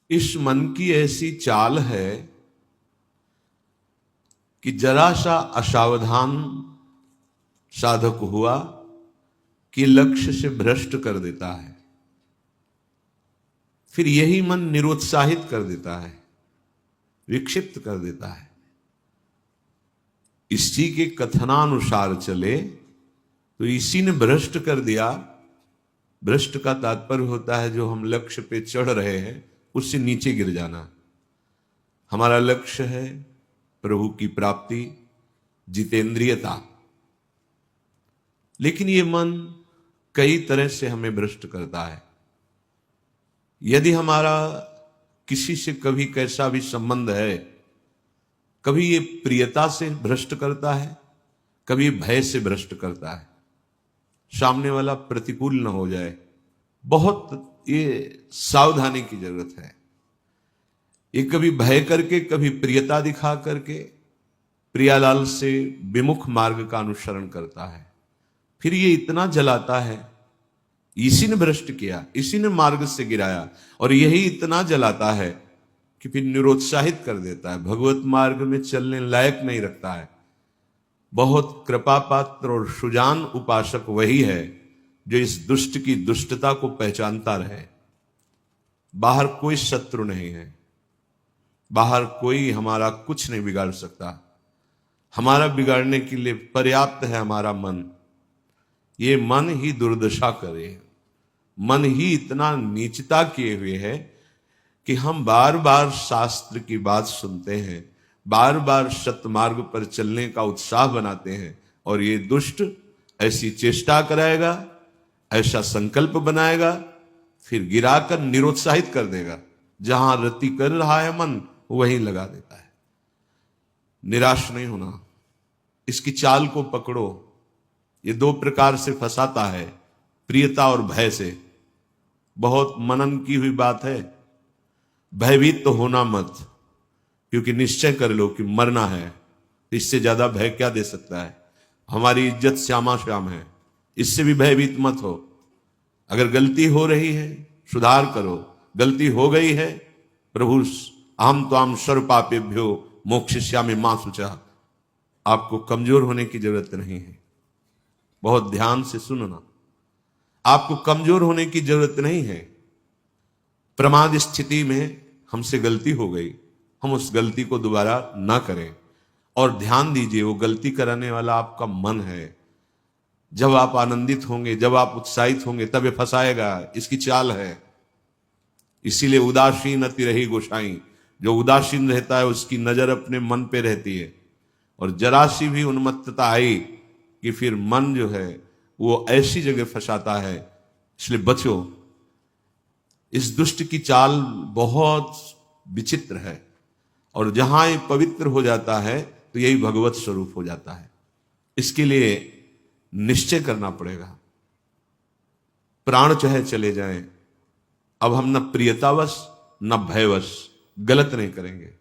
इस मन की ऐसी चाल है कि जरा सा असावधान साधक हुआ कि लक्ष्य से भ्रष्ट कर देता है। फिर यही मन निरुत्साहित कर देता है, विक्षिप्त कर देता है। इसी के कथनानुसार चले तो इसी ने भ्रष्ट कर दिया। भ्रष्ट का तात्पर्य होता है जो हम लक्ष्य पे चढ़ रहे हैं उससे नीचे गिर जाना। हमारा लक्ष्य है प्रभु की प्राप्ति, जितेंद्रियता, लेकिन ये मन कई तरह से हमें भ्रष्ट करता है। यदि हमारा किसी से कभी कैसा भी संबंध है, कभी ये प्रियता से भ्रष्ट करता है, कभी भय से भ्रष्ट करता है। सामने वाला प्रतिकूल न हो जाए, बहुत ये सावधानी की जरूरत है। ये कभी भय करके, कभी प्रियता दिखा करके प्रियालाल से विमुख मार्ग का अनुसरण करता है। फिर ये इतना जलाता है, इसी ने भ्रष्ट किया, इसी ने मार्ग से गिराया, और यही इतना जलाता है कि फिर निरुत्साहित कर देता है, भगवत मार्ग में चलने लायक नहीं रखता है। बहुत कृपा पात्र और सुजान उपासक वही है जो इस दुष्ट की दुष्टता को पहचानता रहे। बाहर कोई शत्रु नहीं है, बाहर कोई हमारा कुछ नहीं बिगाड़ सकता। हमारा बिगाड़ने के लिए पर्याप्त है हमारा मन। ये मन ही दुर्दशा करे, मन ही इतना नीचता किए हुए है कि हम बार बार शास्त्र की बात सुनते हैं, बार बार सतमार्ग पर चलने का उत्साह बनाते हैं, और ये दुष्ट ऐसी चेष्टा कराएगा, ऐसा संकल्प बनाएगा, फिर गिराकर निरुत्साहित कर देगा। जहां रति कर रहा है मन वहीं लगा देता है। निराश नहीं होना, इसकी चाल को पकड़ो। ये दो प्रकार से फंसाता है, प्रियता और भय से। बहुत मनन की हुई बात है। भयभीत तो होना मत, क्योंकि निश्चय कर लो कि मरना है। इससे ज्यादा भय क्या दे सकता है? हमारी इज्जत श्यामा श्याम है, इससे भी भयभीत मत हो। अगर गलती हो रही है सुधार करो, गलती हो गई है प्रभु अहम त्वाम सर्व पापेभ्यो मोक्षयिष्यामि मां शुचः। आपको कमजोर होने की जरूरत नहीं है। बहुत ध्यान से सुनना, आपको कमजोर होने की जरूरत नहीं है। प्रमाद स्थिति में हमसे गलती हो गई, हम उस गलती को दोबारा ना करें। और ध्यान दीजिए, वो गलती कराने वाला आपका मन है। जब आप आनंदित होंगे, जब आप उत्साहित होंगे, तब ये फंसाएगा। इसकी चाल है। इसीलिए उदासीन अति रही गोसाई। जो उदासीन रहता है उसकी नजर अपने मन पे रहती है, और जरा सी भी उन्मत्तता आई कि फिर मन जो है वो ऐसी जगह फंसाता है। इसलिए बचो। इस दुष्ट की चाल बहुत विचित्र है, और जहां ये पवित्र हो जाता है तो यही भगवत स्वरूप हो जाता है। इसके लिए निश्चय करना पड़ेगा। प्राण चाहे चले जाएं, अब हम न प्रियतावश न भयवश गलत नहीं करेंगे।